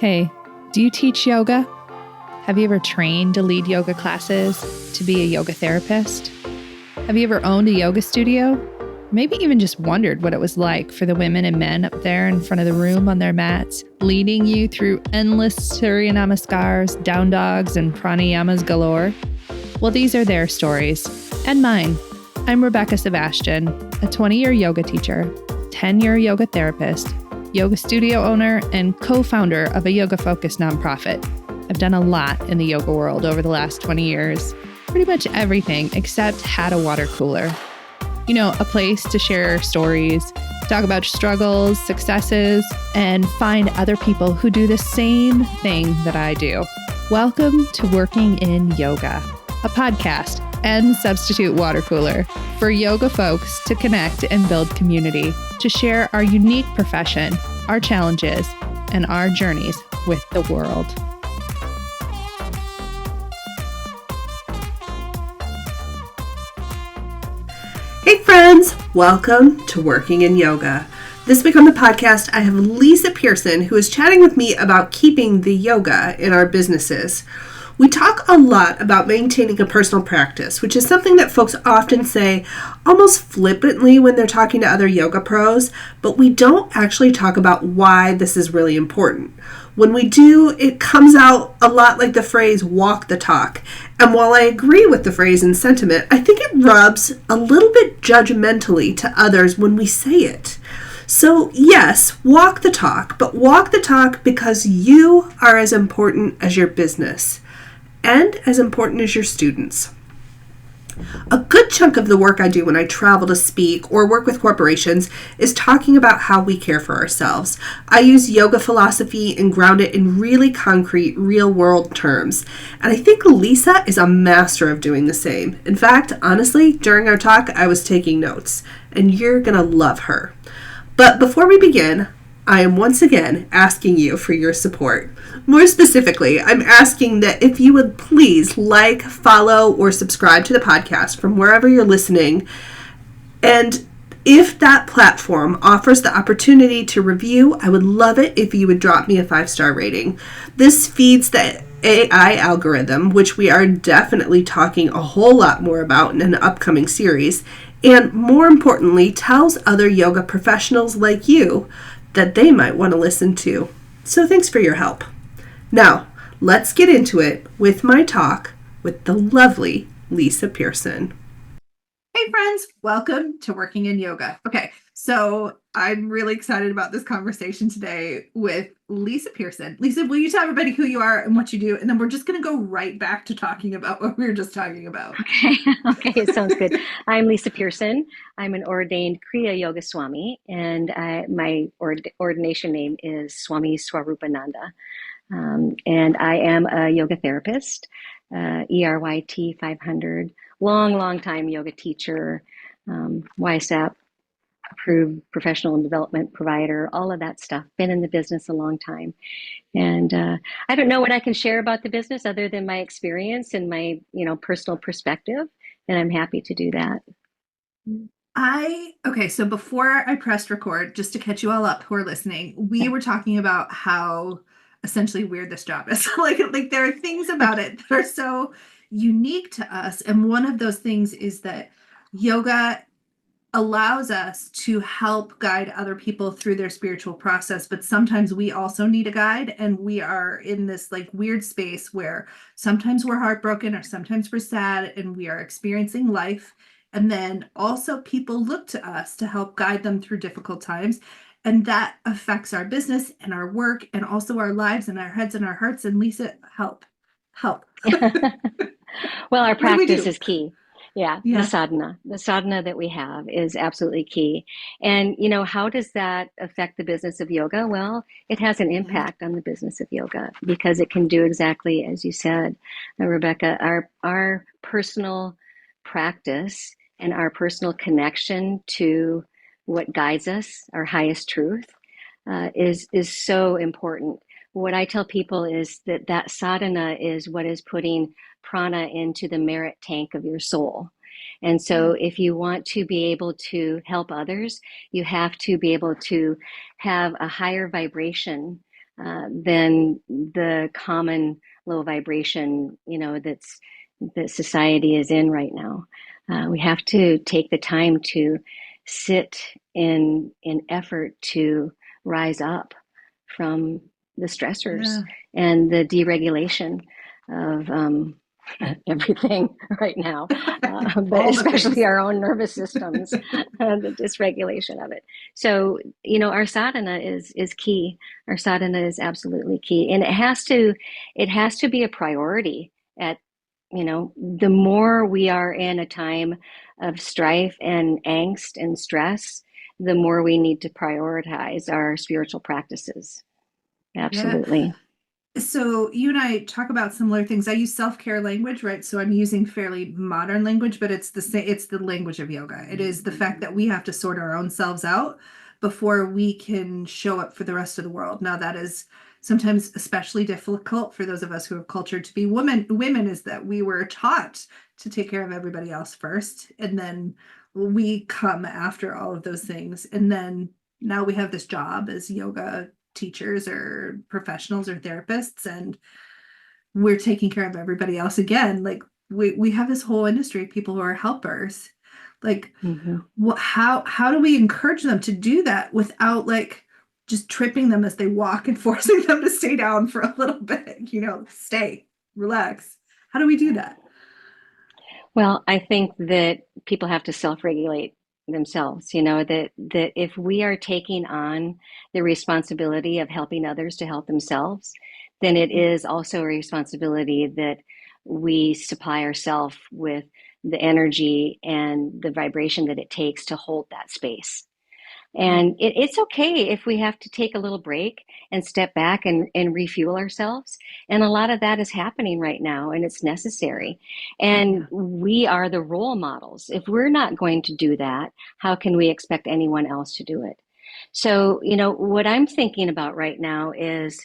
Hey, do you teach yoga? Have you ever trained to lead yoga classes, to be a yoga therapist? Have you ever owned a yoga studio? Maybe even just wondered what it was like for the women and men up there in front of the room on their mats, leading you through endless Surya Namaskars, down dogs, and pranayamas galore? Well, these are their stories, and mine. I'm Rebecca Sebastian, a 20-year yoga teacher, 10-year yoga therapist, yoga studio owner, and co-founder of a yoga-focused nonprofit. I've done a lot in the yoga world over the last 20 years. Pretty much everything except had a water cooler. You know, a place to share stories, talk about struggles, successes, and find other people who do the same thing that I do. Welcome to Working in Yoga, a podcast and substitute water cooler for yoga folks to connect and build community, to share our unique profession, our challenges, and our journeys with the world. Hey friends, welcome to Working in Yoga. This week on the podcast, I have Lisa Pearson, who is chatting with me about keeping the yoga in our businesses. We talk a lot about maintaining a personal practice, which is something that folks often say almost flippantly when they're talking to other yoga pros, but we don't actually talk about why this is really important. When we do, it comes out a lot like the phrase walk the talk. And while I agree with the phrase and sentiment, I think it rubs a little bit judgmentally to others when we say it. So yes, walk the talk, but walk the talk because you are as important as your business and as important as your students. A good chunk of the work I do when I travel to speak or work with corporations is talking about how we care for ourselves. I use yoga philosophy and ground it in really concrete, real-world terms. And I think Lisa is a master of doing the same. In fact, honestly, during our talk, I was taking notes, and you're going to love her. But before we begin, I am once again asking you for your support. More specifically, I'm asking that if you would please like, follow, or subscribe to the podcast from wherever you're listening. And if that platform offers the opportunity to review, I would love it if you would drop me a 5-star rating. This feeds the AI algorithm, which we are definitely talking a whole lot more about in an upcoming series, and more importantly, tells other yoga professionals like you that they might want to listen to. So thanks for your help. Now, let's get into it with my talk with the lovely Lisa Pearson. Hey friends, welcome to Working in Yoga. Okay, so I'm really excited about this conversation today with Lisa Pearson. Lisa, will you tell everybody who you are and what you do? And then we're just going to go right back to talking about what we were just talking about. Okay, sounds good. I'm Lisa Pearson. I'm an ordained Kriya Yoga Swami, and my ordination name is Swami Swarupananda. And I am a yoga therapist, ERYT 500, long time yoga teacher, YSAP approved professional development provider, all of that stuff. Been in the business a long time. And I don't know what I can share about the business other than my experience and my, personal perspective. And I'm happy to do that. Okay, so before I pressed record, just to catch you all up who are listening, we were talking about how essentially weird this job is. like there are things about it that are so unique to us. And one of those things is that yoga allows us to help guide other people through their spiritual process. But sometimes we also need a guide, and we are in this weird space where sometimes we're heartbroken or sometimes we're sad and we are experiencing life. And then also people look to us to help guide them through difficult times. And that affects our business and our work and also our lives and our heads and our hearts. And Lisa, help. Well, our practice is key. Yeah, the sadhana that we have is absolutely key. And, how does that affect the business of yoga? Well, it has an impact on the business of yoga because it can do exactly as you said, Rebecca, our personal practice and our personal connection to what guides us, our highest truth, is so important. What I tell people is that sadhana is what is putting prana into the merit tank of your soul. And so if you want to be able to help others, you have to be able to have a higher vibration than the common low vibration, that society is in right now. We have to take the time to sit in effort to rise up from the stressors and the deregulation of everything right now, but especially our own nervous systems, the dysregulation of it. So, our sadhana is key. Our sadhana is absolutely key, and it has to be a priority. The more we are in a time of strife and angst and stress, the more we need to prioritize our spiritual practices. Absolutely. Yeah. So you and I talk about similar things. I use self-care language, right? So I'm using fairly modern language, but it's the language of yoga. It is the fact that we have to sort our own selves out before we can show up for the rest of the world. Now that is sometimes especially difficult for those of us who are cultured to be women, is that we were taught to take care of everybody else first, and then we come after all of those things. And then now we have this job as yoga teachers or professionals or therapists, and we're taking care of everybody else again. Like we have this whole industry of people who are helpers. Like how do we encourage them to do that without like just tripping them as they walk and forcing them to stay down for a little bit, stay, relax? How do we do that? Well, I think that people have to self-regulate themselves, that if we are taking on the responsibility of helping others to help themselves, then it is also a responsibility that we supply ourselves with the energy and the vibration that it takes to hold that space. And it's okay if we have to take a little break and step back and refuel ourselves. And a lot of that is happening right now, and it's necessary. And we are the role models. If we're not going to do that, how can we expect anyone else to do it? So, what I'm thinking about right now is,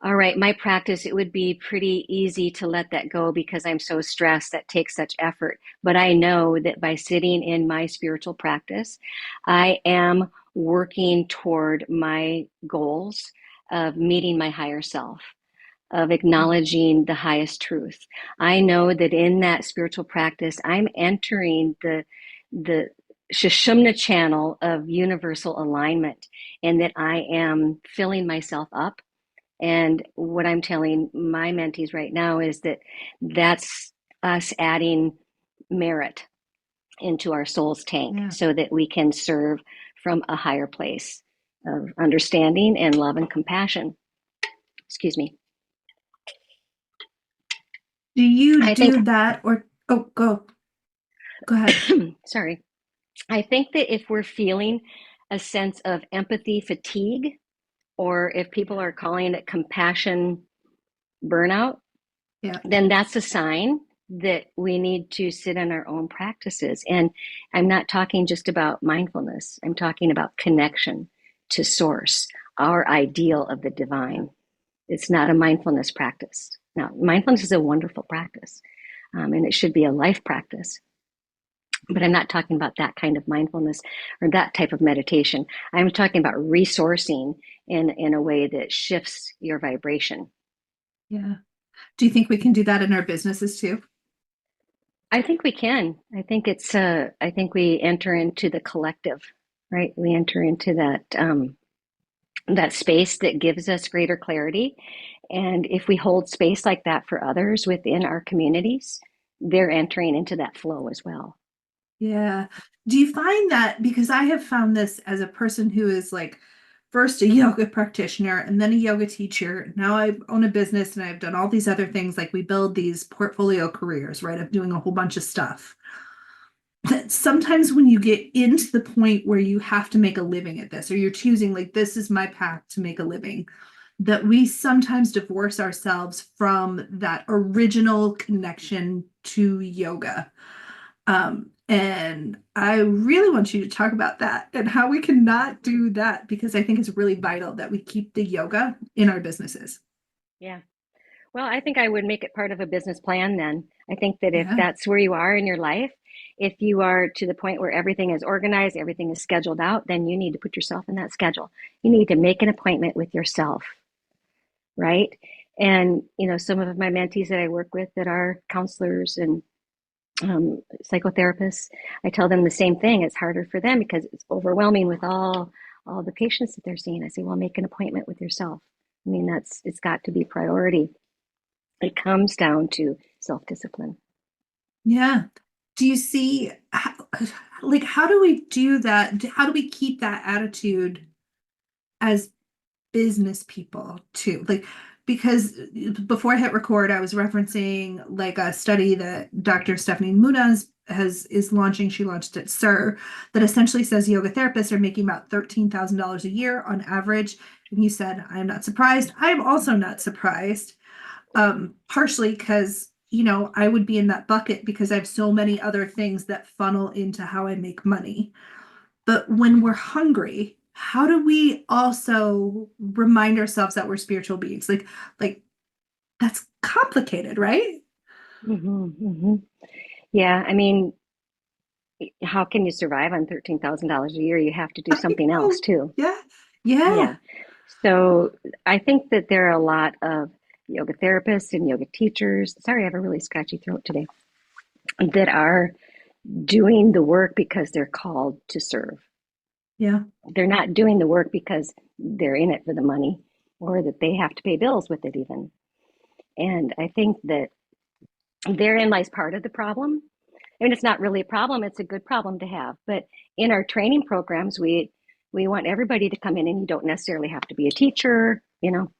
all right, my practice, it would be pretty easy to let that go because I'm so stressed, that takes such effort. But I know that by sitting in my spiritual practice, I am working toward my goals of meeting my higher self, of acknowledging the highest truth. I know that in that spiritual practice, I'm entering the Sushumna channel of universal alignment, and that I am filling myself up. And what I'm telling my mentees right now is that that's us adding merit into our soul's tank so that we can serve from a higher place of understanding and love and compassion. Excuse me. Do you do that or go ahead. Sorry. I think that if we're feeling a sense of empathy fatigue, or if people are calling it compassion burnout, then that's a sign that we need to sit in our own practices. And I'm not talking just about mindfulness. I'm talking about connection to source, our ideal of the divine. It's not a mindfulness practice. Now, mindfulness is a wonderful practice, and it should be a life practice. But I'm not talking about that kind of mindfulness or that type of meditation. I'm talking about resourcing in a way that shifts your vibration. Yeah. Do you think we can do that in our businesses too? I think we can. I think I think we enter into the collective, right? We enter into that space that gives us greater clarity. And if we hold space like that for others within our communities, they're entering into that flow as well. Yeah. Do you find that, because I have found this as a person who is like first a yoga practitioner and then a yoga teacher. Now I own a business and I've done all these other things. Like we build these portfolio careers, right? Of doing a whole bunch of stuff. That sometimes when you get into the point where you have to make a living at this, or you're choosing like, this is my path to make a living, that we sometimes divorce ourselves from that original connection to yoga. And I really want you to talk about that and how we cannot do that, because I think it's really vital that we keep the yoga in our businesses. Yeah. Well, I think I would make it part of a business plan then. I think that if that's where you are in your life, if you are to the point where everything is organized, everything is scheduled out, then you need to put yourself in that schedule. You need to make an appointment with yourself right? And, some of my mentees that I work with that are counselors and psychotherapists, I tell them the same thing. It's harder for them because it's overwhelming with all the patients that they're seeing. I say, well, make an appointment with yourself. I mean, it's got to be priority. It comes down to self-discipline. Yeah. Do you see how do we do that? How do we keep that attitude as business people too? Like, because before I hit record, I was referencing like a study that Dr. Stephanie Munaz is launching. She launched at SIR that essentially says yoga therapists are making about $13,000 a year on average. And you said, I'm not surprised. I'm also not surprised. Partially because, I would be in that bucket because I have so many other things that funnel into how I make money. But when we're hungry, how do we also remind ourselves that we're spiritual beings? Like that's complicated, right? Mm-hmm, mm-hmm. Yeah, I mean, how can you survive on $13,000 a year? You have to do I something know. else too. Yeah. Yeah. Yeah. So I think that there are a lot of yoga therapists and yoga teachers. Sorry, I have a really scratchy throat today. That are doing the work because they're called to serve. Yeah. They're not doing the work because they're in it for the money or that they have to pay bills with it even. And I think that therein lies part of the problem. I mean, it's not really a problem, it's a good problem to have. But in our training programs, we want everybody to come in, and you don't necessarily have to be a teacher, you don't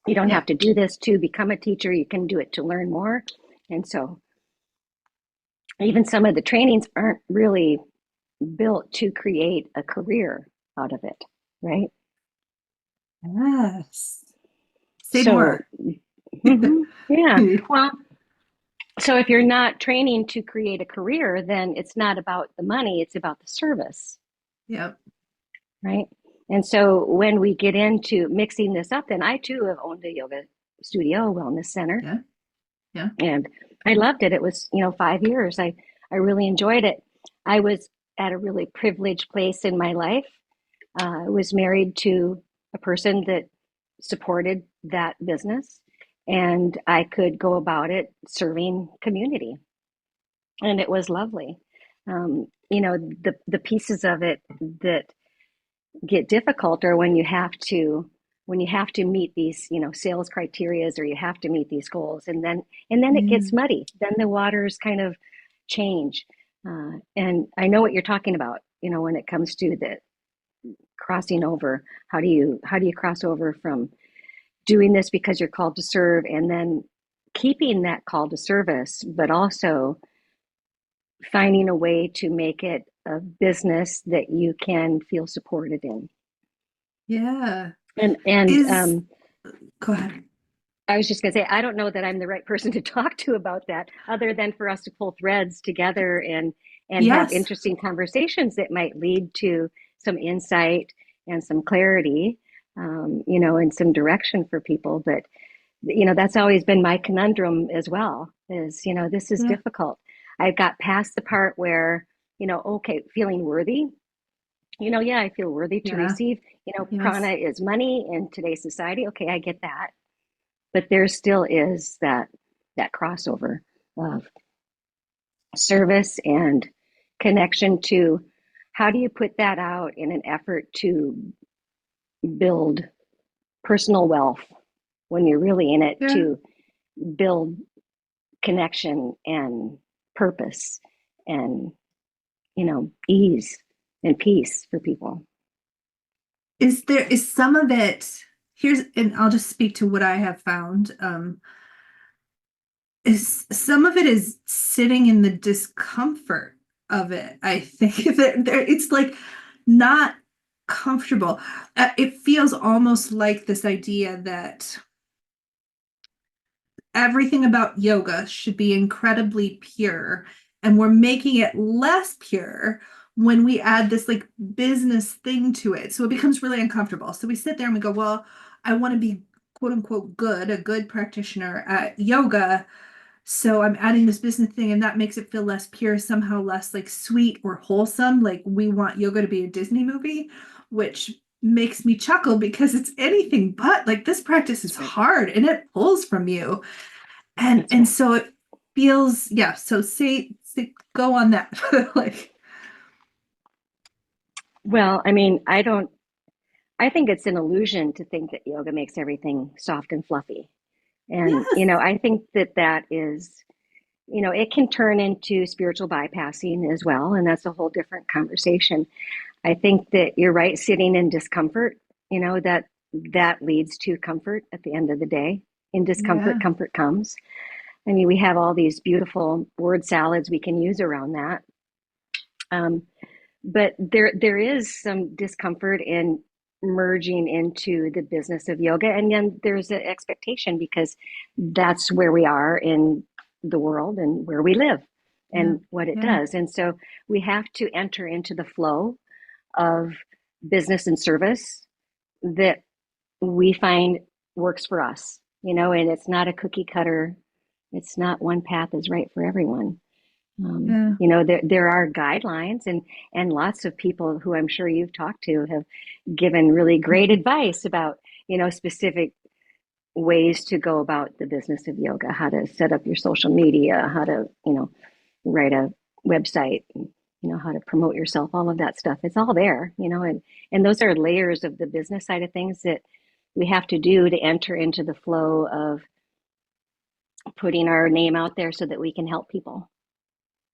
Yeah. have to do this to become a teacher, you can do it to learn more. And so even some of the trainings aren't really built to create a career out of it, right? Yes. Say So, more. yeah. Well, so if you're not training to create a career, then it's not about the money, it's about the service, Yep. right? And so when we get into mixing this up, then I too have owned a yoga studio, wellness center, Yeah. Yeah. and I loved it. It was, 5 years. I really enjoyed it. I was at a really privileged place in my life. I was married to a person that supported that business, and I could go about it serving community, and it was lovely. The pieces of it that get difficult are when you have to meet these sales criterias, or you have to meet these goals, and then it Yeah. gets muddy, then the waters kind of change. And I know what you're talking about, when it comes to the crossing over. How do you cross over from doing this because you're called to serve, and then keeping that call to service, but also finding a way to make it a business that you can feel supported in. Yeah. And Is Go ahead. I was just going to say, I don't know that I'm the right person to talk to about that, other than for us to pull threads together and have Yes. interesting conversations that might lead to some insight and some clarity, and some direction for people. But that's always been my conundrum as well. This is Yeah. difficult. I got past the part where okay, feeling worthy. Yeah, I feel worthy to Yeah. receive. Prana Yes. is money in today's society. Okay, I get that, but there still is that crossover of service and connection to how do you put that out in an effort to build personal wealth when you're really in it Yeah. to build connection and purpose and ease and peace for people. Is some of it here's and I'll just speak to what I have found. Is some of it is sitting in the discomfort of it. I think that it's like not comfortable. It feels almost like this idea that everything about yoga should be incredibly pure, and we're making it less pure when we add this like business thing to it, so it becomes really uncomfortable. So we sit there and we go, well, I want to be quote unquote good, a good practitioner at yoga, so I'm adding this business thing, and that makes it feel less pure, somehow less like sweet or wholesome. Like we want yoga to be a Disney movie, which makes me chuckle because it's anything but like this practice is That's right. hard and it pulls from you. And That's right. so it feels, yeah. So say go on that. Like, Well, I mean, I think it's an illusion to think that yoga makes everything soft and fluffy. And, yes. I think that that is, it can turn into spiritual bypassing as well. And that's a whole different conversation. I think that you're right, sitting in discomfort, that leads to comfort at the end of the day. In discomfort, Yeah. comfort comes. I mean, we have all these beautiful word salads we can use around that. Um, but there is some discomfort in merging into the business of yoga. And then there's an expectation because that's where we are in the world and where we live Yeah. and what it Yeah. does. And so we have to enter into the flow of business and service that we find works for us, and it's not a cookie cutter. It's not one path is right for everyone. Yeah. There are guidelines, and lots of people who I'm sure you've talked to have given really great advice about, specific ways to go about the business of yoga, how to set up your social media, how to, write a website, how to promote yourself, all of that stuff. It's all there, and those are layers of the business side of things that we have to do to enter into the flow of putting our name out there so that we can help people,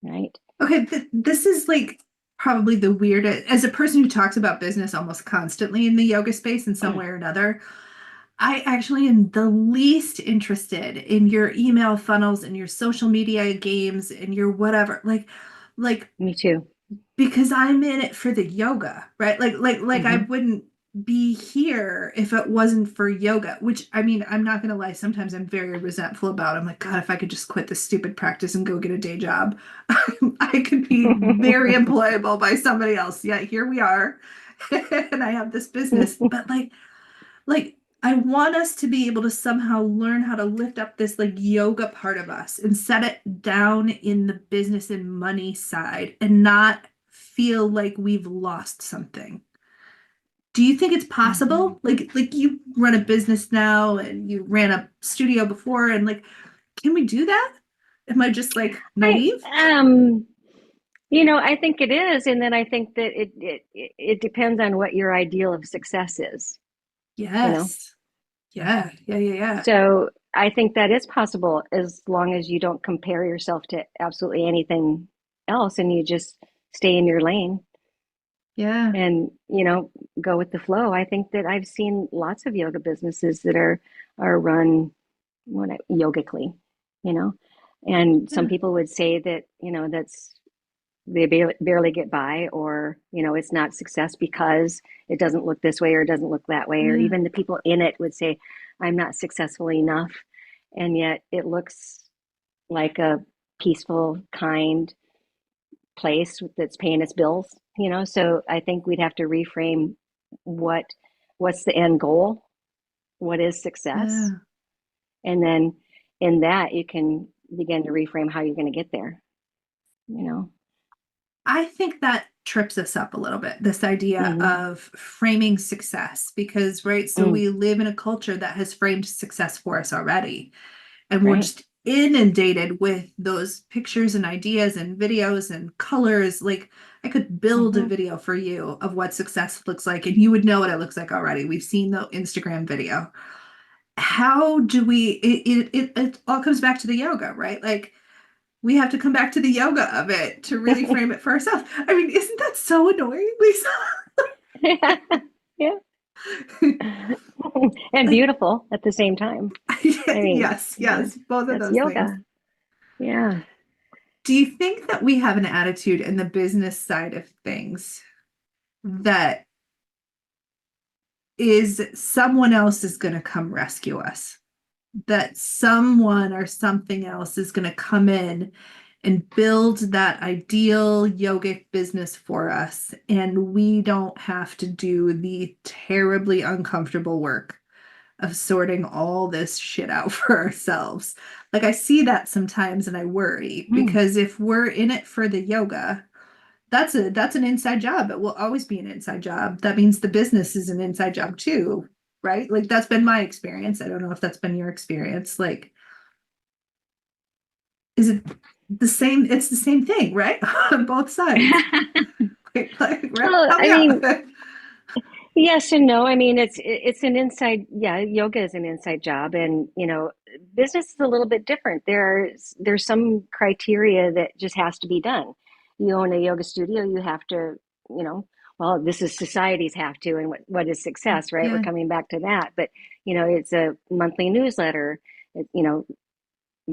right? Okay, this is like probably the weirdest, as a person who talks about business almost constantly in the yoga space in some way or another, I actually am the least interested in your email funnels and your social media games and your whatever. Like Me too. because I'm in it for the yoga, right? Like I Mm-hmm. wouldn't be here if it wasn't for yoga, which I mean, I'm not gonna lie, sometimes I'm very resentful about. I'm like, God, if I could just quit this stupid practice and go get a day job, I could be very employable by somebody else. Yeah, here we are. And I have this business. But like I want us to be able to somehow learn how to lift up this like yoga part of us and set it down in the business and money side and not feel like we've lost something. Do you think it's Mm-hmm. possible? Like you run a business now and you ran a studio before and like can we do that? Am I just like I naive? I think it is, and then I think that it depends on what your ideal of success is, you know. Yes. Yeah. Yeah. Yeah. Yeah. So I think that is possible as long as you don't compare yourself to absolutely anything else and you just stay in your lane Yeah. and, go with the flow. I think that I've seen lots of yoga businesses that are run yogically, you know. And some Yeah. people would say that, that's they barely get by, or it's not success because it doesn't look this way or it doesn't look that way, or Yeah. even the people in it would say I'm not successful enough, and yet it looks like a peaceful, kind place that's paying its bills. So I think we'd have to reframe what what's the end goal, what is success, Yeah. and then in that you can begin to reframe how you're going to get there you know I think that trips us up a little bit, this idea mm-hmm. of framing success, because, right, so Mm, we live in a culture that has framed success for us already. And we're right. just inundated with those pictures and ideas and videos and colors. Like, I could build a Mm-hmm. video for you of what success looks like, and you would know what it looks like already. We've seen the Instagram video. How do we, it all comes back to the yoga, right? Like, we have to come back to the yoga of it to really frame it for ourselves. I mean, isn't that so annoying, Lisa? Yeah. Yeah. And Like, beautiful at the same time. I mean, yes, yes, both of that's those things. yoga. Yeah. Do you think that we have an attitude in the business side of things that is someone else is going to come rescue us? That someone or something else is going to come in and build that ideal yogic business for us, and we don't have to do the terribly uncomfortable work of sorting all this shit out for ourselves. Like I see that sometimes and I worry Mm. because if we're in it for the yoga, that's an inside job. It will always be an inside job. That means the business is an inside job too, right? Like that's been my experience. I don't know if that's been your experience. Like, is it the same? It's the same thing, right? On both sides. Right? Well, Help I me out. mean, yes and no. I mean, it's an inside, yeah, yoga is an inside job, and business is a little bit different. There's some criteria that just has to be done. You own a yoga studio, you have to, you know, well, this is society's have to, and what is success, right? We're Yeah. coming back to that, but it's a monthly newsletter, you know,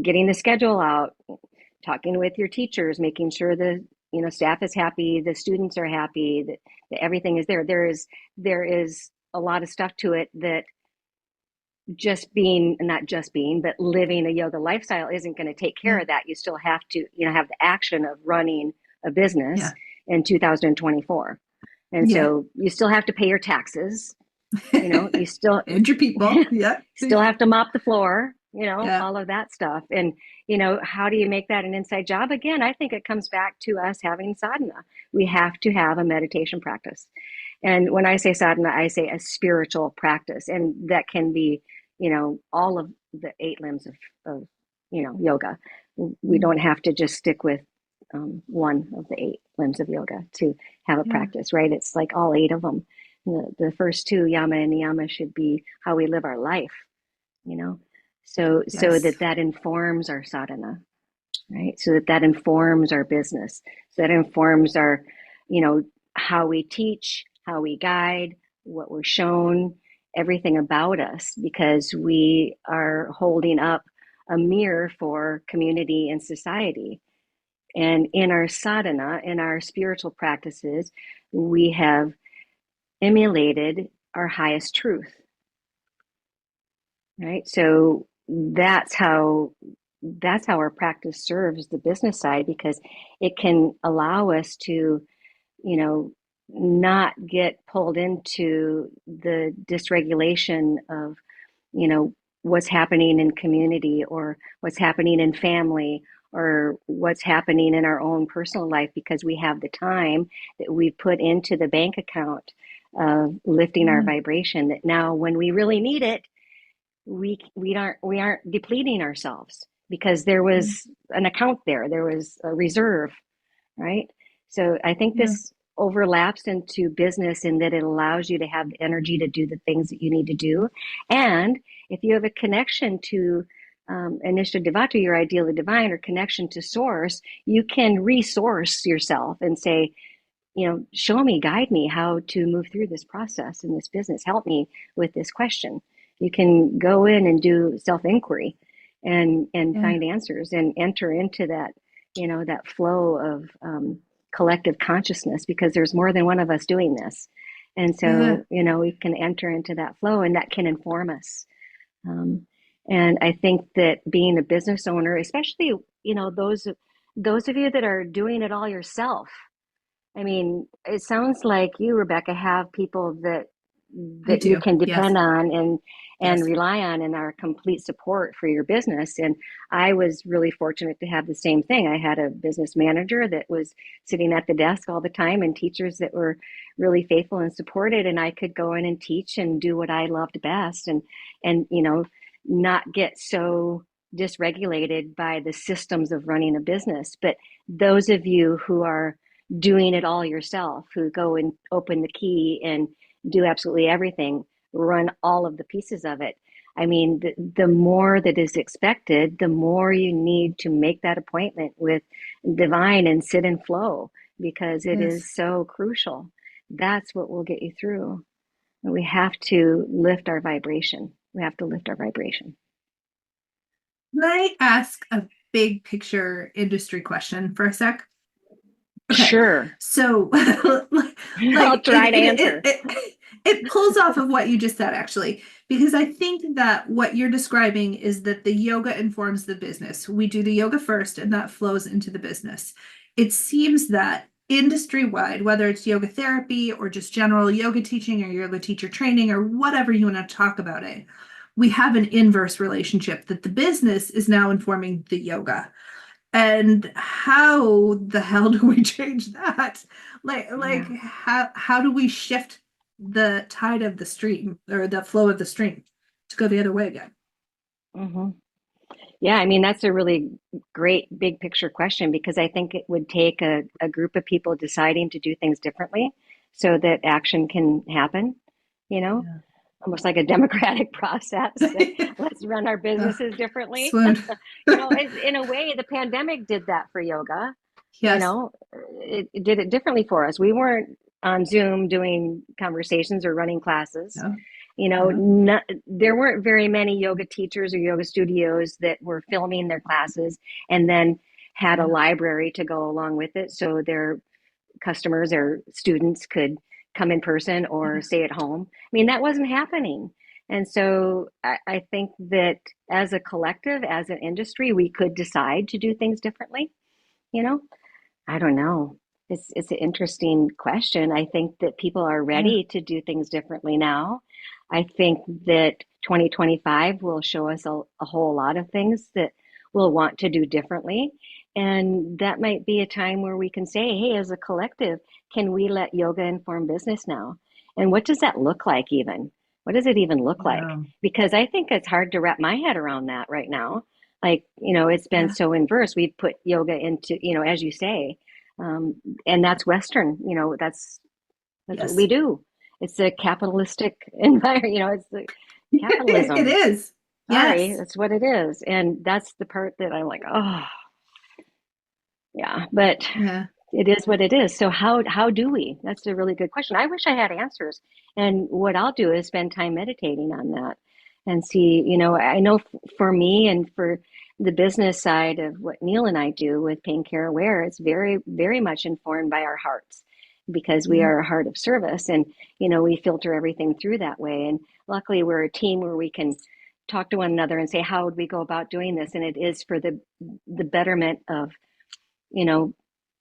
getting the schedule out, talking with your teachers, making sure the staff is happy, the students are happy, that everything is there. There is a lot of stuff to it that just being, not just being, but living a yoga lifestyle isn't going to take care Yeah. of that. You still have to, have the action of running a business Yeah. in 2024. And Yeah. so you still have to pay your taxes. You still And your people. Yeah. still have to mop the floor, Yeah. all of that stuff. And, how do you make that an inside job? Again, I think it comes back to us having sadhana. We have to have a meditation practice. And when I say sadhana, I say a spiritual practice. And that can be, all of the 8 limbs of yoga. We don't have to just stick with one of the 8 limbs of yoga to have a Yeah. practice, right? It's like all 8 of them. The first 2, yama and niyama, should be how we live our life, you know, so Yes. that informs our sadhana, right? So that informs our business. So that informs our, how we teach, how we guide, what we're shown, everything about us, because we are holding up a mirror for community and society. And in our sadhana, in our spiritual practices, we have emulated our highest truth, right? So that's how our practice serves the business side, because it can allow us to, you know, not get pulled into the dysregulation of, what's happening in community, or what's happening in family, or what's happening in our own personal life, because we have the time that we've put into the bank account of lifting our Yeah. vibration, that now when we really need it, we aren't depleting ourselves, because there was an account there was a reserve, right? So I think Yeah. this overlaps into business in that it allows you to have the energy to do the things that you need to do. And if you have a connection to Initiative Devata, your ideal divine, or connection to source, you can resource yourself and say, show me, guide me how to move through this process in this business. Help me with this question. You can go in and do self-inquiry and Yeah. find answers and enter into that, that flow of collective consciousness, because there's more than one of us doing this. And Yeah. so, we can enter into that flow, and that can inform us. Um, and I think that being a business owner, especially, those of you that are doing it all yourself, I mean, it sounds like you, Rebecca, have people that I you do. can Yes. depend on and Yes. rely on, and are complete support for your business. And I was really fortunate to have the same thing. I had a business manager that was sitting at the desk all the time, and teachers that were really faithful and supported, and I could go in and teach and do what I loved best, and not get so dysregulated by the systems of running a business. But those of you who are doing it all yourself, who go and open the key and do absolutely everything, run all of the pieces of it. I mean, the more that is expected, the more you need to make that appointment with divine and sit in flow, because it Yes. is so crucial. That's what will get you through. And we have to lift our vibration. We have to lift our vibration. Can I ask a big picture industry question for a sec? Okay. Sure. So I'll like try to answer. it pulls off of what you just said, actually, because I think that what you're describing is that the yoga informs the business. We do the yoga first, and that flows into the business. It seems that industry wide, whether it's yoga therapy or just general yoga teaching or yoga teacher training or whatever you want to talk about it, we have an inverse relationship that the business is now informing the yoga. And how the hell do we change that? Yeah. How do we shift the tide of the stream or the flow of the stream to go the other way again? Hmm. Yeah, I mean, that's a really great big picture question because I think it would take a group of people deciding to do things differently so that action can happen, you know, Yeah. almost like a democratic process that let's run our businesses differently. Swoon. In a way, the pandemic did that for yoga. You Yes. know, it did it differently for us. We weren't on Zoom doing conversations or running classes. Yeah. You know, Yeah. there weren't very many yoga teachers or yoga studios that were filming their classes and then had a Yeah. library to go along with it so their customers or students could come in person or stay at home. I mean, that wasn't happening. And so I think that as a collective, as an industry, we could decide to do things differently, you know? I don't know. It's an interesting question. I think that people are Yeah. ready to do things differently now. I think that 2025 will show us a whole lot of things that we'll want to do differently. And that might be a time where we can say, hey, as a collective, can we let yoga inform business now? And what does that look like even? What does it even look like? Yeah. Because I think it's hard to wrap my head around that right now. Like, you know, it's been Yeah. so inverse. We've put yoga into, you know, as you say, um, and that's Western, you know, that's what we Yes. do. It's a capitalistic environment, you know, it's the It capitalism. is. Sorry, Yes. that's what it is. And that's the part that I'm like, oh, yeah, but Yeah. it is what it is. So how do we? That's a really good question. I wish I had answers. And what I'll do is spend time meditating on that and see, you know, I know for me and for the business side of what Neil and I do with Pain Care Aware, it's very, very much informed by our hearts because we Yeah. are a heart of service and, you know, we filter everything through that way. And luckily we're a team where we can talk to one another and say, how would we go about doing this? And it is for the betterment of, you know,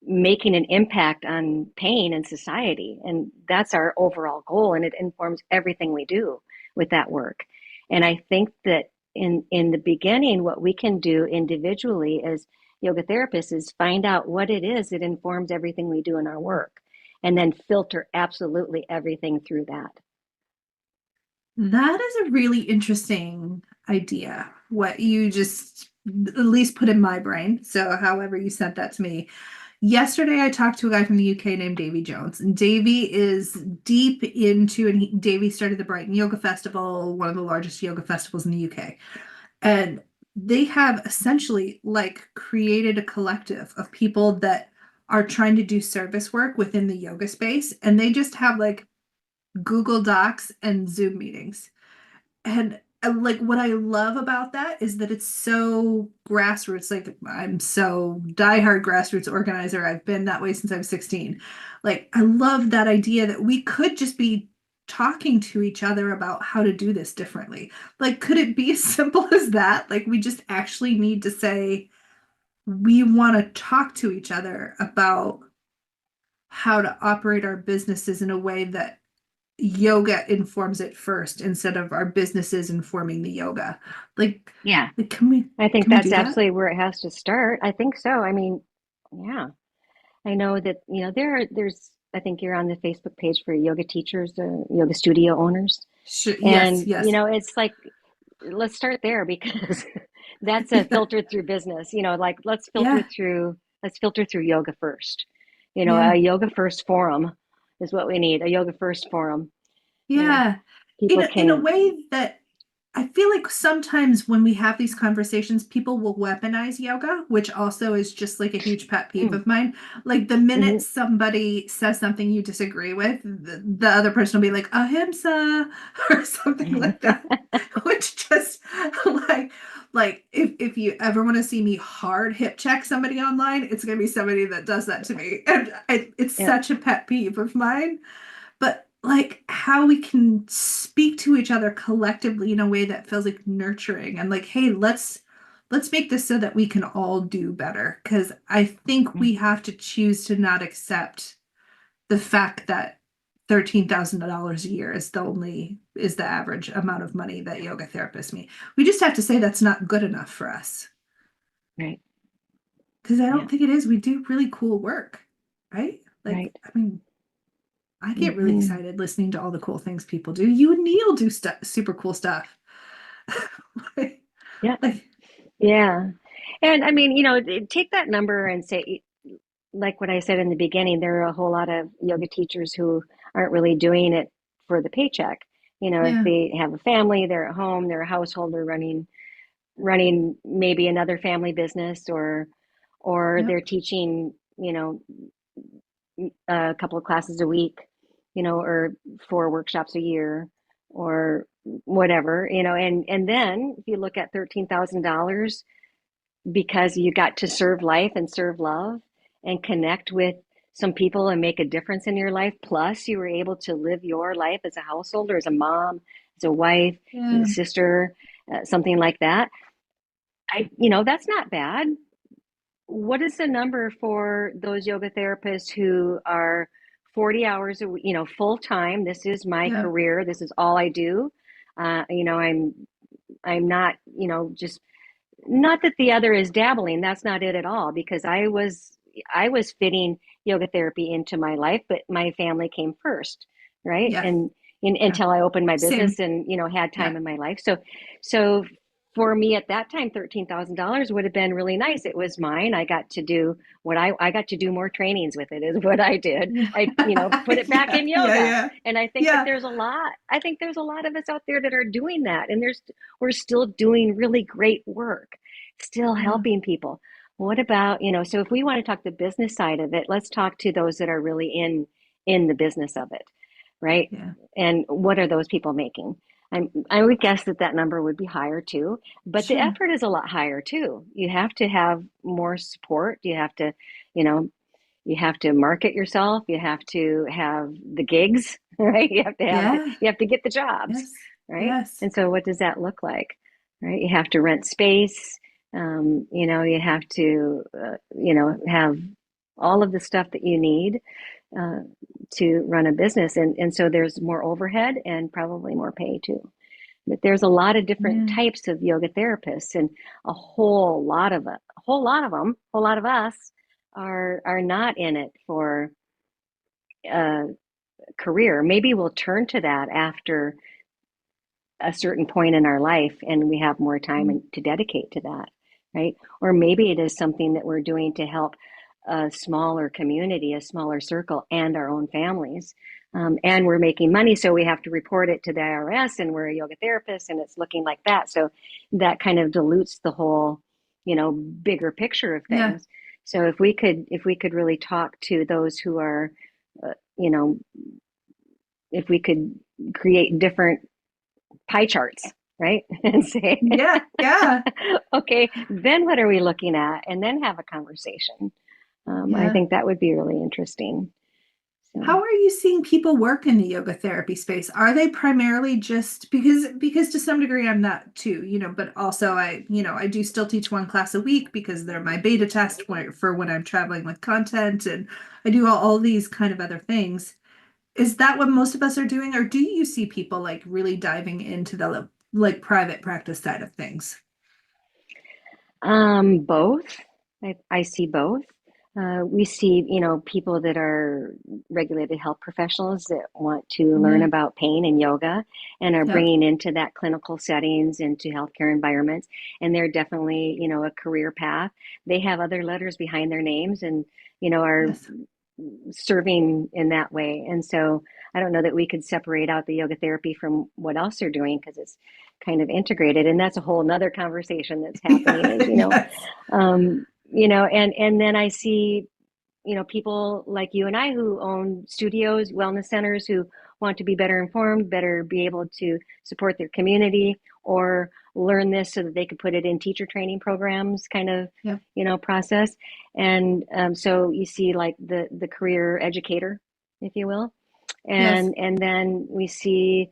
making an impact on pain in society. And that's our overall goal. And it informs everything we do with that work. And I think that in the beginning, what we can do individually as yoga therapists is find out what it is that informs everything we do in our work and then filter absolutely everything through that. That is a really interesting idea. What you just at least put in my brain. So, however you sent that to me. Yesterday, I talked to a guy from the UK named Davy Jones, and Davy is deep into, and Davy started the Brighton Yoga Festival, one of the largest yoga festivals in the UK. And they have essentially like created a collective of people that are trying to do service work within the yoga space, and they just have like Google Docs and Zoom meetings. And like what I love about that is that it's so grassroots. Like I'm so diehard grassroots organizer. I've been that way since I was 16. Like I love that idea that we could just be talking to each other about how to do this differently. Like could it be as simple as that? Like we just actually need to say we want to talk to each other about how to operate our businesses in a way that yoga informs it first instead of our businesses informing the yoga. Like, Yeah, like can we I think can we that's do that? absolutely where it has to start. I think so. I mean, yeah. I know that, you know, there's, I think you're on the Facebook page for yoga teachers, yoga studio owners. Sure. Yes, And, you yes. know, it's like, let's start there because that's a filtered through business, you know, like Yeah. let's filter through yoga first. You know, a Yeah. yoga first forum is what we need, a yoga first forum. You know, Yeah. people In a can, way that I feel like sometimes when we have these conversations, people will weaponize yoga, which also is just like a huge pet peeve mm, of mine. Like the minute mhm, somebody says something you disagree with, the other person will be like, ahimsa, or something like that. Which just like if you ever want to see me hard hip check somebody online, it's gonna be somebody that does that to me. And it's yeah, such a pet peeve of mine. But like how we can speak to each other collectively in a way that feels like nurturing and like, hey, let's make this so that we can all do better. Because I think we mm, have to choose to not accept the fact that $13,000 a year is the average amount of money that yoga therapists make. We just have to say that's not good enough for us. right. because I Yeah. don't think it is. We do really cool work, right? Like, Right. I mean, I get really Hmm. excited listening to all the cool things people do. You and Neil do stuff, super cool stuff. like, Yeah. like, Yeah. And I mean, take that number and say, like what I said in the beginning, there are a whole lot of yoga teachers who aren't really doing it for the paycheck. If yeah, they have a family, they're at home, they're a household, they're running maybe another family business, or yep, they're teaching, a couple of classes a week, or 4 workshops a year, or whatever, and then if you look at $13,000 because you got to serve life and serve love and connect with some people and make a difference in your life. Plus, you were able to live your life as a householder, as a mom, as a wife, as a yeah, sister, something like that. That's not bad. What is the number for those yoga therapists who are 40 hours a week, full time? This is my yeah, career. This is all I do. I'm not, just not that the other is dabbling. That's not it at all. Because I was fitting yoga therapy into my life, but my family came first, right? yeah, And yeah. until I opened my business Same. and had Yeah, time in my life. So for me at that time, $13,000 would have been really nice. It was mine. I got to do what I got to do more trainings with it is what I did. yeah, I put it back yeah, in yeah, yoga. yeah, And yeah, I think there's a lot of us out there that are doing that. And we're still doing really great work, still yeah, helping people. What about, so if we want to talk the business side of it, let's talk to those that are really in the business of it, right? yeah, And what are those people making? I would guess that number would be higher too, but the sure. effort is a lot higher too. You have to have more support. You know, you have to market yourself. You have to have the gigs, right? Yeah, You have to get the jobs, yes, right? yes, And so what does that look like, right? You have to rent space. You have to, have all of the stuff that you need uh, to run a business. And so there's more overhead and probably more pay too. But there's a lot of different yeah, types of yoga therapists, and a whole lot of us are not in it for a career. Maybe we'll turn to that after a certain point in our life and we have more time to dedicate to that, right? Or maybe it is something that we're doing to help a smaller community, a smaller circle, and our own families. And we're making money, so we have to report it to the IRS, and we're a yoga therapist, and it's looking like that. So that kind of dilutes the whole, bigger picture of yeah, things. So if we could really talk to those who are, uh, you know, if we could create different pie charts, right? And say, yeah, yeah, okay, then what are we looking at? And then have a conversation. I yeah. think that would be really interesting. How So, are you seeing people work in the yoga therapy space? Are they primarily just because to some degree I'm not too, but also I do still teach one class a week because they're my beta test for when I'm traveling with content and I do all these kind of other things. Is that what most of us are doing, or do you see people like really diving into the like private practice side of things? both. I see both. We see, people that are regulated health professionals that want to learn Yeah. about pain and yoga and are Yep. bringing into that clinical settings, into healthcare environments. And they're definitely, a career path. They have other letters behind their names and, are Yes. serving in that way. And so I don't know that we could separate out the yoga therapy from what else they're doing because it's kind of integrated. And that's a whole nother conversation that's happening Yeah. is, Yes. and then I see, people like you and I who own studios, wellness centers who want to be better informed, better be able to support their community or learn this so that they could put it in teacher training programs kind of, Yep. process. And so you see like the career educator, if you will. Yes. And then we see,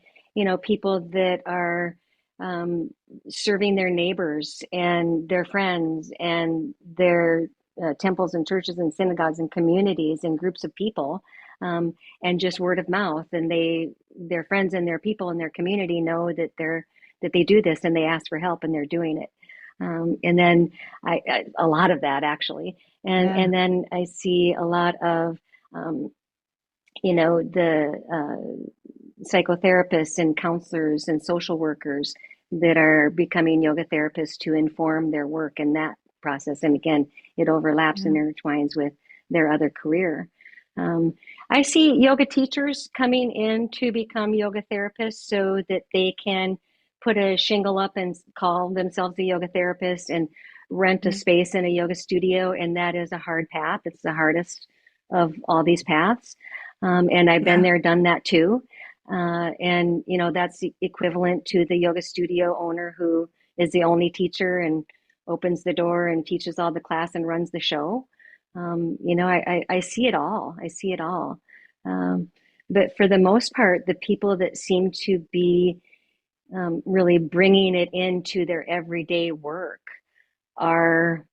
people that are um, serving their neighbors and their friends and their temples and churches and synagogues and communities and groups of people, um, and just word of mouth. And their friends and their people in their community know that they do this and they ask for help and they're doing it. And then a lot of that actually. And then I see a lot of, um, the psychotherapists and counselors and social workers that are becoming yoga therapists to inform their work in that process. And again, it overlaps and intertwines with their other career. Um, I see yoga teachers coming in to become yoga therapists so that they can put a shingle up and call themselves a yoga therapist and rent a space in a yoga studio. And that is a hard path. It's the hardest of all these paths. And I've been there, done that too. And, that's equivalent to the yoga studio owner who is the only teacher and opens the door and teaches all the class and runs the show. I see it all. I see it all. But for the most part, the people that seem to be really bringing it into their everyday work are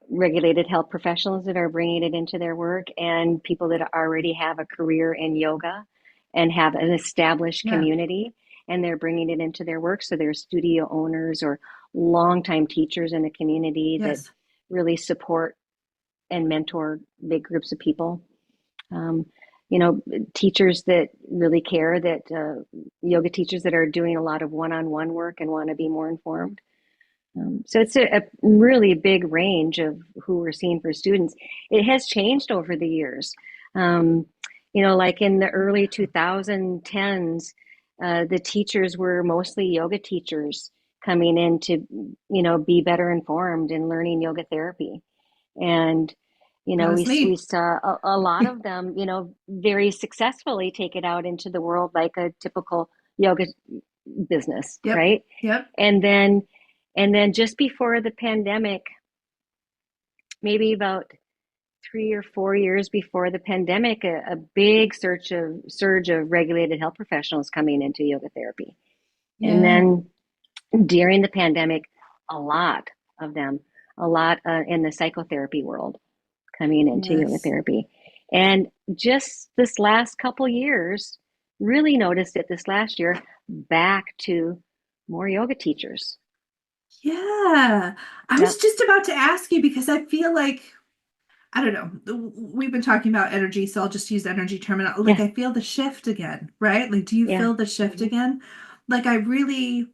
regulated health professionals that are bringing it into their work and people that already have a career in yoga and have an established community and they're bringing it into their work. So they're studio owners or longtime teachers in a community that really support and mentor big groups of people. Teachers that really care, that yoga teachers that are doing a lot of one-on-one work and want to be more informed. So it's a really big range of who we're seeing for students. It has changed over the years. Like in the early 2010s, the teachers were mostly yoga teachers coming in to, be better informed in learning yoga therapy. And, we saw a lot of them, very successfully take it out into the world like a typical yoga business, right? Yep. And then just before the pandemic, maybe about 3 or 4 years before the pandemic, a big surge of regulated health professionals coming into yoga therapy. And then during the pandemic, a lot of them, in the psychotherapy world coming into yoga therapy. And just this last couple years, really noticed it this last year, back to more yoga teachers. Yeah. I was just about to ask you because I feel like, I don't know, we've been talking about energy, so I'll just use energy terminology. Like, I feel the shift again, right? Like, do you feel the shift again? Like, and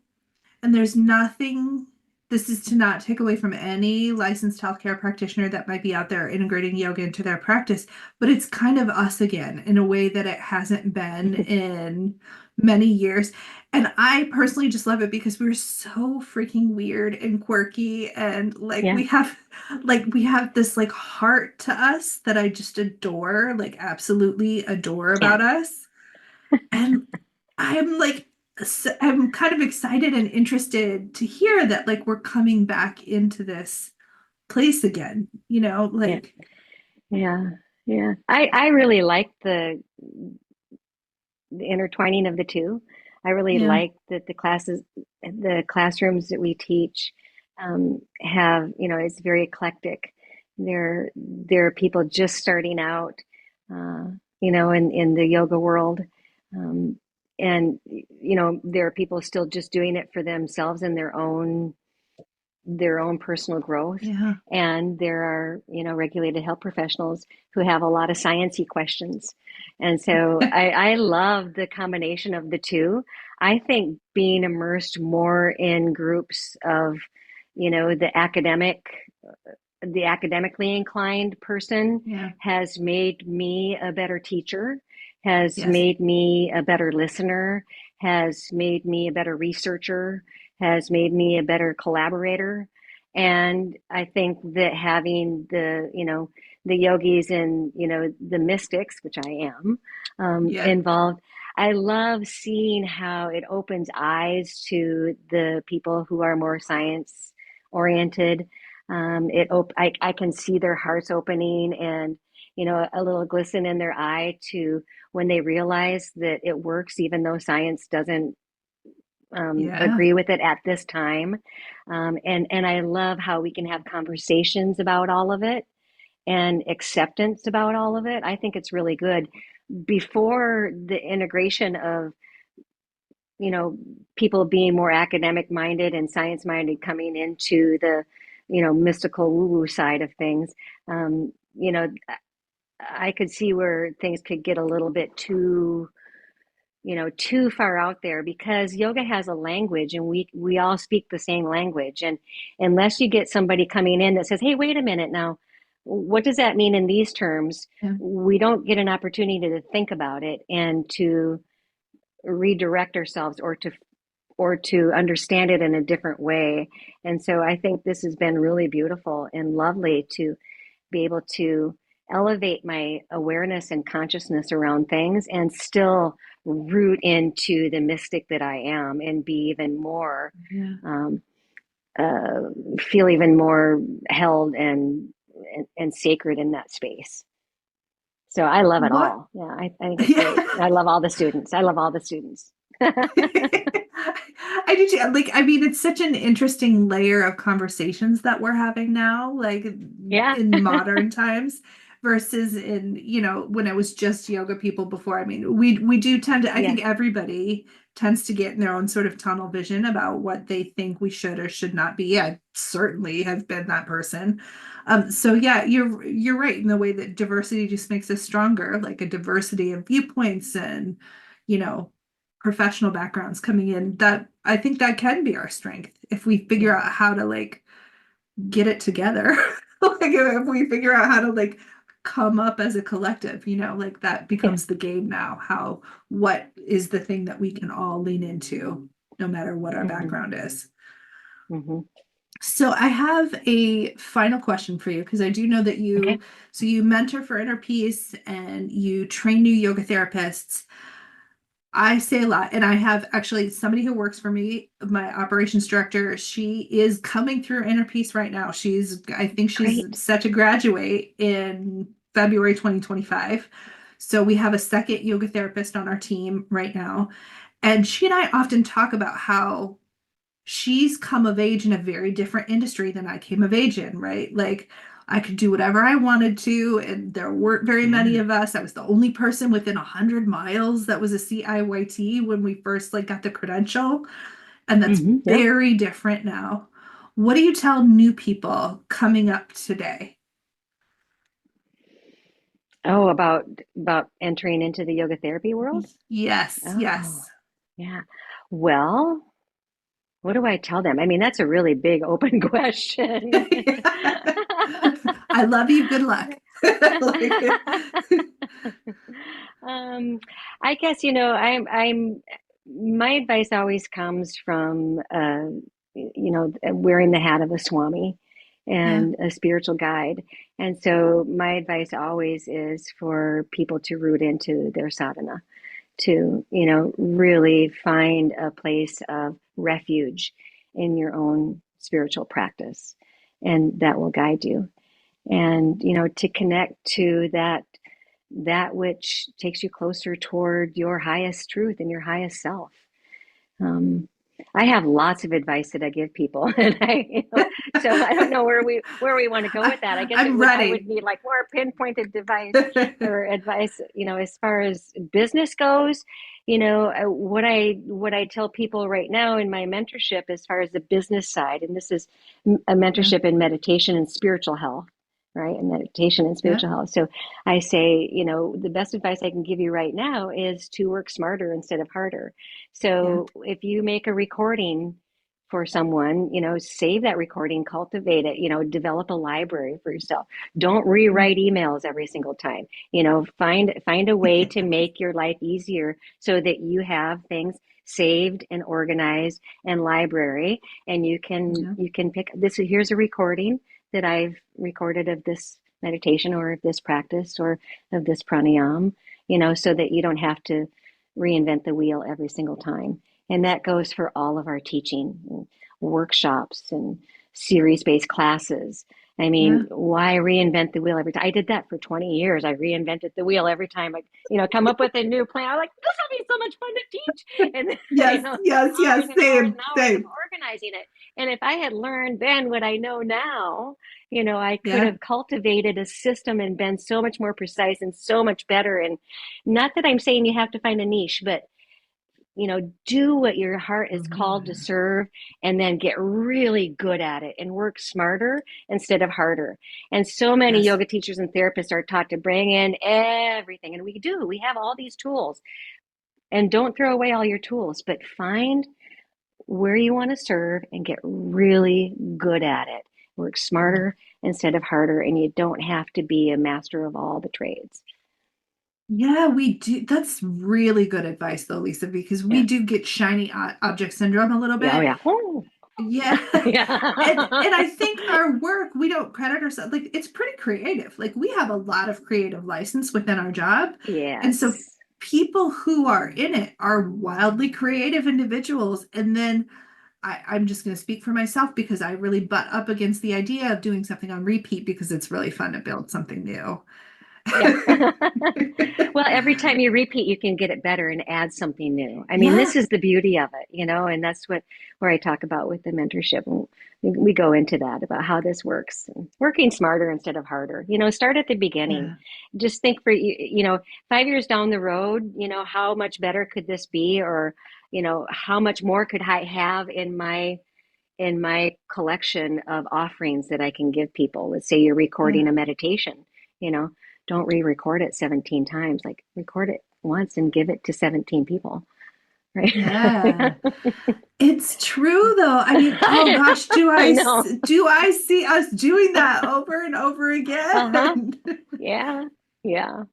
there's nothing, this is to not take away from any licensed healthcare practitioner that might be out there integrating yoga into their practice, but it's kind of us again in a way that it hasn't been in many years. And I personally just love it because we're so freaking weird and quirky and we have this like heart to us that I just adore, like absolutely adore about us. And I'm like, I'm kind of excited and interested to hear that like we're coming back into this place again, like yeah. I really like the intertwining of the two. I really like that the classrooms that we teach have, it's very eclectic. There are people just starting out, in the yoga world. And, there are people still just doing it for themselves and their own personal growth. And there are, regulated health professionals who have a lot of sciencey questions. And so I love the combination of the two. I think being immersed more in groups of, the academically inclined person has made me a better teacher, has made me a better listener, has made me a better researcher, has made me a better collaborator. And I think that having the yogis and, the mystics, which I am, involved, I love seeing how it opens eyes to the people who are more science oriented. I can see their hearts opening and, a little glisten in their eye to when they realize that it works, even though science doesn't agree with it at this time. And I love how we can have conversations about all of it and acceptance about all of it. I think it's really good. Before the integration of people being more academic minded and science minded coming into the, mystical woo woo side of things. I could see where things could get a little bit too far out there, because yoga has a language and we all speak the same language. And unless you get somebody coming in that says, hey, wait a minute now, what does that mean in these terms? Yeah. We don't get an opportunity to think about it and to redirect ourselves, or to understand it in a different way. And so I think this has been really beautiful and lovely to be able to elevate my awareness and consciousness around things and still root into the mystic that I am, and be even more, Yeah. feel even more held and sacred in that space. So I love it What? all. Yeah, I think it's great. Yeah. I love all the students. I love all the students. I do too. Like, I mean, it's such an interesting layer of conversations that we're having now, like Yeah. in modern times versus in, when it was just yoga people before. I mean, we do tend to, I Yeah. think everybody tends to get in their own sort of tunnel vision about what they think we should or should not be. I certainly have been that person. So yeah, you're right in the way that diversity just makes us stronger, like a diversity of viewpoints and, you know, professional backgrounds coming in, that I think that can be our strength if we figure Yeah. out how to like get it together. Like if we figure out how to like come up as a collective, like that Yeah. becomes the game now. What is the thing that we can all lean into no matter what our Hmm. background is? Hmm. So I have a final question for you, because I do know that Okay. you mentor for Inner Peace and you train new yoga therapists. I say a lot, and I have actually somebody who works for me, my operations director. She is coming through Inner Peace right now. I think she's Great. set to graduate in February 2025. So we have a second yoga therapist on our team right now. And she and I often talk about how she's come of age in a very different industry than I came of age in, right? Like I could do whatever I wanted to, and there weren't very many Yeah. of us. I was the only person within 100 miles that was a CIYT when we first like got the credential, and that's Hmm. Yeah. very different now. What do you tell new people coming up today? Oh, about entering into the yoga therapy world? Yes, Oh, yes. yeah. Well, what do I tell them? I mean, that's a really big open question. I love you. Good luck. Like, Um, I guess, my advice always comes from, wearing the hat of a swami yeah, and a spiritual guide. And so my advice always is for people to root into their sadhana, to, really find a place of refuge in your own spiritual practice, and that will guide you. And, to connect to that which takes you closer toward your highest truth and your highest self. Um, I have lots of advice that I give people, and so I don't know where we want to go with that. I guess I'm I would ready. need like more pinpointed device or advice, as far as business goes. What I tell people right now in my mentorship, as far as the business side, and this is a Yeah, mentorship in meditation and spiritual health, right? And meditation and yeah, spiritual health. So I say, the best advice I can give you right now is to work smarter instead of harder. yeah. So if you make a recording for someone, save that recording, cultivate it, develop a library for yourself. Don't rewrite emails every single time. Find a way to make your life easier so that you have things saved and organized and library, and you can Yeah. you can pick this. Here's a recording that I've recorded of this meditation or of this practice or of this pranayam, so that you don't have to reinvent the wheel every single time. And that goes for all of our teaching and workshops and series based classes. I Yeah. mean, why reinvent the wheel every time? I did that for 20 years. I reinvented the wheel every time I, come up with a new plan. I'm like, this will be so much fun to teach. And then, Yes, yes, hours yes, and hours and same, hours of same. organizing it. And if I had learned then what I know now, I could Yeah, have cultivated a system and been so much more precise and so much better. And not that I'm saying you have to find a niche, but do what your heart is called to serve, and then get really good at it and work smarter instead of harder. And so many yoga teachers and therapists are taught to bring in everything. And we have all these tools, and don't throw away all your tools, but find where you want to serve and get really good at it. Work smarter instead of harder, and you don't have to be a master of all the trades. Yeah, we do. That's really good advice, though, Lisa, because we do get shiny object syndrome a little bit. Oh, yeah. Oh. Yeah. And I think our work, we don't credit ourselves. Like, it's pretty creative. Like, we have a lot of creative license within our job. Yes. And so people who are in it are wildly creative individuals. And then I'm just going to speak for myself because I really butt up against the idea of doing something on repeat because it's really fun to build something new. Yeah. Well, every time you repeat, you can get it better and add something new. I mean, this is the beauty of it, and that's where I talk about with the mentorship. We go into that about how this works, and working smarter instead of harder. Start at the beginning. Yeah. Just think for 5 years down the road, how much better could this be, or how much more could I have in my collection of offerings that I can give people. Let's say you're recording a meditation, don't re-record it 17 times. Like, record it once and give it to 17 people. Right? Yeah. It's true though. I mean, oh gosh, do I see us doing that over and over again? Yeah. Yeah.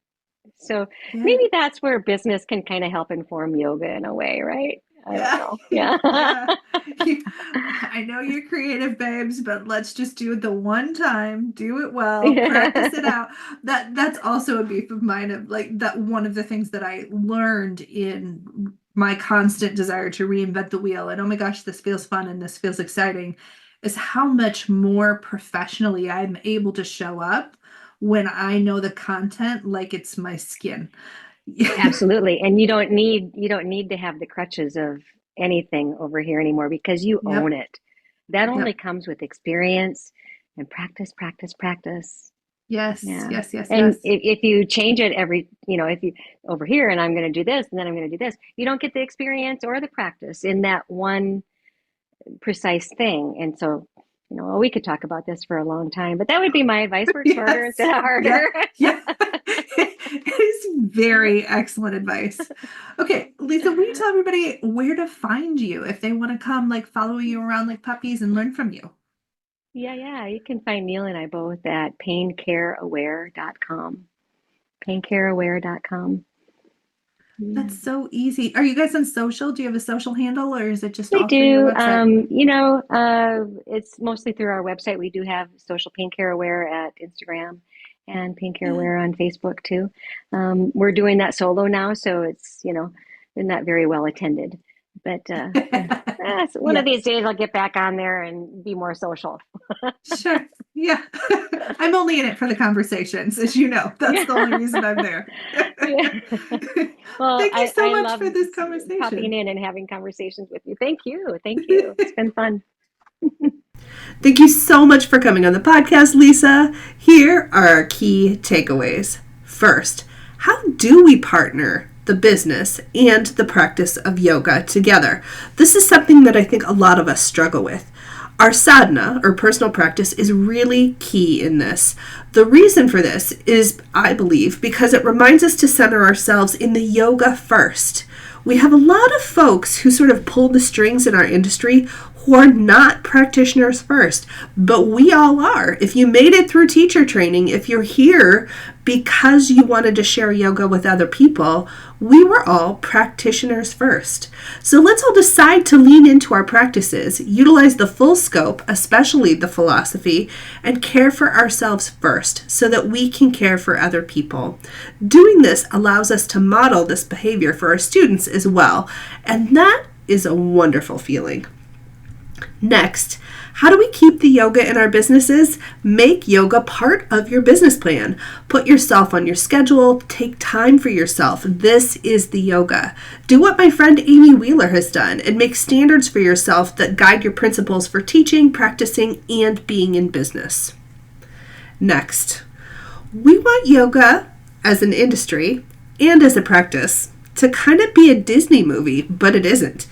So maybe that's where business can kind of help inform yoga in a way, right? I don't know. Yeah. I know you're creative, babes, but let's just do it the one time. Do it well. Practice it out. That's also a beef of mine. Of like that, one of the things that I learned in my constant desire to reinvent the wheel, and oh my gosh, this feels fun and this feels exciting, is how much more professionally I'm able to show up when I know the content like it's my skin. Absolutely. And you don't need to have the crutches of anything over here anymore, because you own it. That only comes with experience and practice. Yes. And if you change it if you over here and I'm going to do this and then I'm going to do this, you don't get the experience or the practice in that one precise thing. And so, we could talk about this for a long time, but that would be my advice. Work smarter instead of harder. Yeah. It is very excellent advice. Okay, Lisa, will you tell everybody where to find you if they want to come, follow you around like puppies and learn from you? Yeah. You can find Neil and I both at paincareaware.com. Paincareaware.com. That's so easy. Are you guys on social? Do you have a social handle, or is it just all through your website? It's mostly through our website. We do have social Pain Care Aware at Instagram and Pain Care Aware on Facebook too. We're doing that solo now, so it's not very well attended. But one of these days I'll get back on there and be more social. Sure. Yeah. I'm only in it for the conversations, as you know. That's the only reason I'm there. Well, thank you so much for this conversation. Popping in and having conversations with you. Thank you. It's been fun. Thank you so much for coming on the podcast, Lisa. Here are our key takeaways. First, how do we partner the business and the practice of yoga together? This is something that I think a lot of us struggle with. Our sadhana, or personal practice, is really key in this. The reason for this is, I believe, because it reminds us to center ourselves in the yoga first. We have a lot of folks who sort of pull the strings in our industry who are not practitioners first, but we all are. If you made it through teacher training, if you're here because you wanted to share yoga with other people, we were all practitioners first. So let's all decide to lean into our practices, utilize the full scope, especially the philosophy, and care for ourselves first so that we can care for other people. Doing this allows us to model this behavior for our students as well, and that is a wonderful feeling. Next, how do we keep the yoga in our businesses? Make yoga part of your business plan. Put yourself on your schedule. Take time for yourself. This is the yoga. Do what my friend Amy Wheeler has done and make standards for yourself that guide your principles for teaching, practicing, and being in business. Next, we want yoga as an industry and as a practice to kind of be a Disney movie, but it isn't.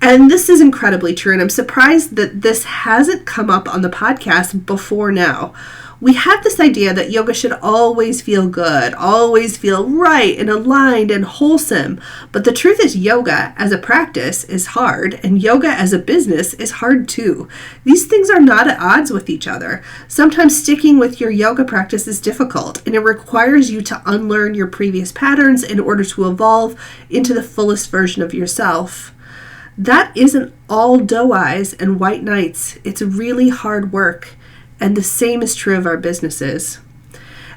And this is incredibly true, and I'm surprised that this hasn't come up on the podcast before now. We have this idea that yoga should always feel good, always feel right and aligned and wholesome. But the truth is yoga as a practice is hard, and yoga as a business is hard too. These things are not at odds with each other. Sometimes sticking with your yoga practice is difficult, and it requires you to unlearn your previous patterns in order to evolve into the fullest version of yourself. That isn't all doe eyes and white nights. It's really hard work. And the same is true of our businesses.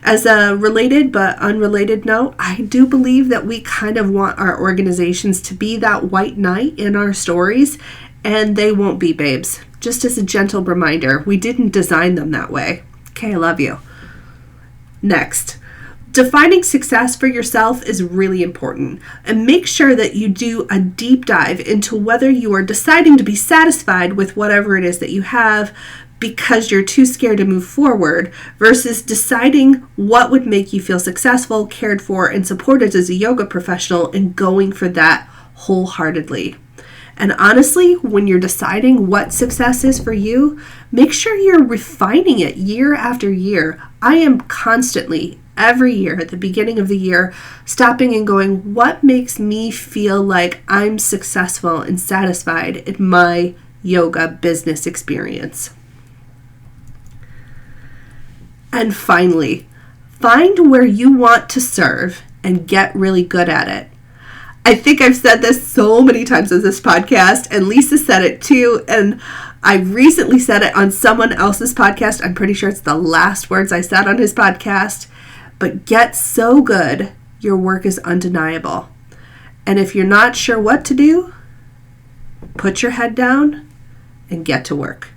As a related but unrelated note, I do believe that we kind of want our organizations to be that white knight in our stories, and they won't be, babes. Just as a gentle reminder, we didn't design them that way. Okay, I love you. Next, defining success for yourself is really important, and make sure that you do a deep dive into whether you are deciding to be satisfied with whatever it is that you have because you're too scared to move forward versus deciding what would make you feel successful, cared for, and supported as a yoga professional and going for that wholeheartedly. And honestly, when you're deciding what success is for you, make sure you're refining it year after year. I am constantly, every year at the beginning of the year, stopping and going, what makes me feel like I'm successful and satisfied in my yoga business experience? And finally, find where you want to serve and get really good at it. I think I've said this so many times on this podcast, and Lisa said it too, and I recently said it on someone else's podcast. I'm pretty sure it's the last words I said on his podcast. But get so good, your work is undeniable. And if you're not sure what to do, put your head down and get to work.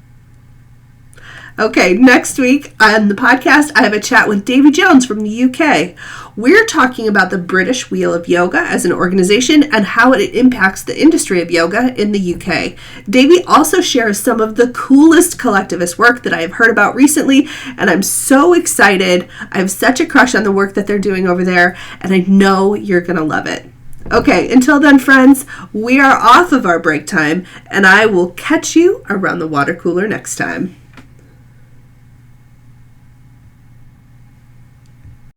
Okay, next week on the podcast, I have a chat with Davy Jones from the UK. We're talking about the British Wheel of Yoga as an organization and how it impacts the industry of yoga in the UK. Davy also shares some of the coolest collectivist work that I have heard about recently, and I'm so excited. I have such a crush on the work that they're doing over there, and I know you're going to love it. Okay, until then, friends, we are off of our break time, and I will catch you around the water cooler next time.